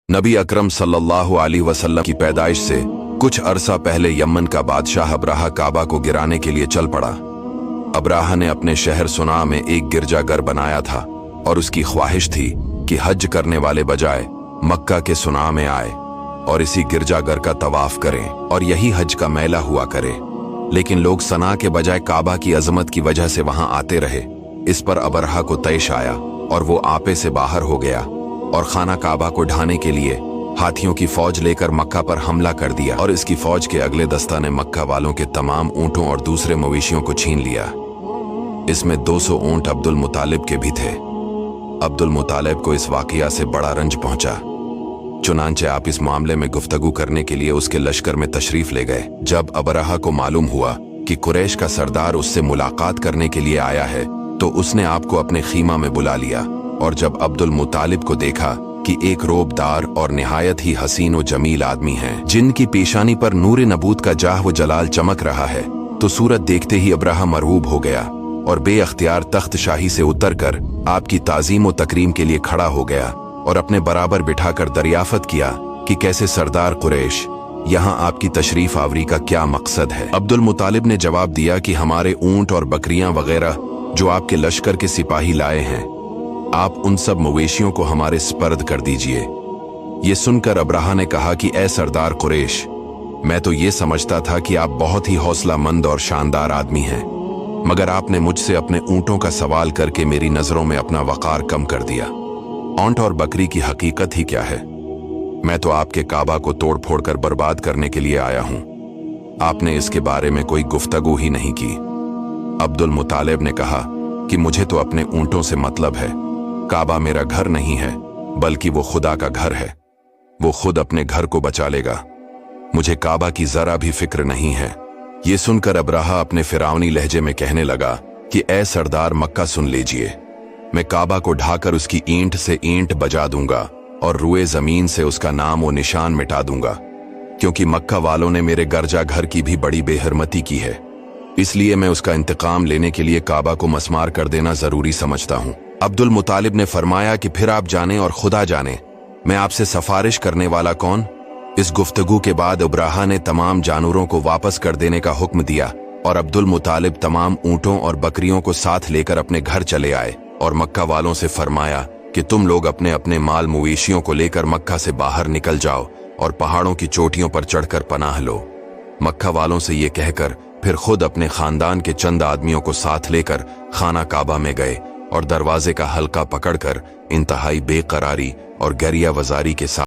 नबी अकरम सल्लल्लाहु अलैहि वसल्लम की पैदाइश से कुछ अरसा पहले यमन का बादशाह अब्राहा काबा को गिराने के लिए चल पड़ा। अब्राहा ने अपने शहर सुना में एक गिरजाघर बनाया था और उसकी ख्वाहिश थी कि हज करने वाले बजाय मक्का के सुना में आए और इसी गिरजाघर का तवाफ करें और यही हज का मेला हुआ करे। लेकिन लोग सना के बजाय काबा की अजमत की वजह से वहां आते रहे। इस पर अब्राहा को तैश आया और वो आपे से बाहर हो गया और खाना काबा को ढाने के लिए हाथियों की फौज लेकर मक्का पर हमला कर दिया और इसकी फौज के अगले दस्ता ने मक्का वालों के तमाम ऊंटों और दूसरे मवेशियों को छीन लिया। इसमें 200 ऊंट अब्दुल मुतालिब के भी थे। अब्दुल मुतालिब को इस वाकया से बड़ा रंज पहुंचा। चुनांचे आप इस मामले में गुफ्तगू करने के लिए उसके लश्कर में तशरीफ ले गए। जब अब्राहा को मालूम हुआ कि कुरैश का सरदार उससे मुलाकात करने के लिए आया है तो उसने आपको अपने खीमा में बुला लिया। और जब अब्दुल मुतालिब को देखा कि एक रोबदार और निहायत ही हसीन व जमील आदमी है जिनकी पेशानी पर नूर नबूत का जाह व जलाल चमक रहा है, तो सूरत देखते ही अब्राहा मरहूब हो गया और बेअख्तियार तख्त शाही से उतरकर आपकी ताजीम व तकरीम के लिए खड़ा हो गया और अपने बराबर बिठाकर दरियाफत किया कि कैसे सरदार कुरैश, यहाँ आपकी तशरीफ आवरी का क्या मकसद है। अब्दुल मुतालिब ने जवाब दिया कि हमारे ऊंट और बकरियां वगैरह जो आपके लश्कर के सिपाही लाए हैं, आप उन सब मवेशियों को हमारे स्पर्द कर दीजिए। ये सुनकर अब्राहा ने कहा कि ए सरदार कुरैश, मैं तो ये समझता था कि आप बहुत ही हौसलामंद और शानदार आदमी हैं, मगर आपने मुझसे अपने ऊंटों का सवाल करके मेरी नजरों में अपना वकार कम कर दिया। ऊंट और बकरी की हकीकत ही क्या है? मैं तो आपके काबा को तोड़ फोड़ कर बर्बाद करने के लिए आया हूं। आपने इसके बारे में कोई गुफ्तगू ही नहीं की। अब्दुल मुतालिब ने कहा कि मुझे तो अपने ऊंटों से मतलब है। काबा मेरा घर नहीं है, बल्कि वो खुदा का घर है। वो खुद अपने घर को बचा लेगा। मुझे काबा की जरा भी फिक्र नहीं है। ये सुनकर अब्राहा अपने फिरौनी लहजे में कहने लगा कि ए सरदार मक्का सुन लीजिए, मैं काबा को ढाकर उसकी ईंट से ईंट बजा दूंगा और रुए जमीन से उसका नाम व निशान मिटा दूंगा, क्योंकि मक्का वालों ने मेरे गर्जा घर की भी बड़ी बेहरमती की है। इसलिए मैं उसका इंतकाम लेने के लिए काबा को मसमार कर देना जरूरी समझता हूं। अब्दुल मुतालिब ने फरमाया कि फिर आप जाने और खुदा जाने, मैं आपसे सफारिश करने वाला कौन? इस गुफ्तगू के बाद अब्राहा ने तमाम जानवरों को वापस कर देने का हुक्म दिया और अब्दुल मुतालिब तमाम ऊंटों और बकरियों को साथ लेकर अपने घर चले आए और मक्का वालों से फरमाया कि तुम लोग अपने अपने माल मवेशियों को लेकर मक्का से बाहर निकल जाओ और पहाड़ों की चोटियों पर चढ़कर पनाह लो। मक्का वालों से ये कहकर फिर खुद अपने खानदान के चंद आदमियों को साथ लेकर खाना काबा में गए और दरवाजे का हल्का पकड़कर इंतहाई बेकरारी और गरिया वजारी के साथ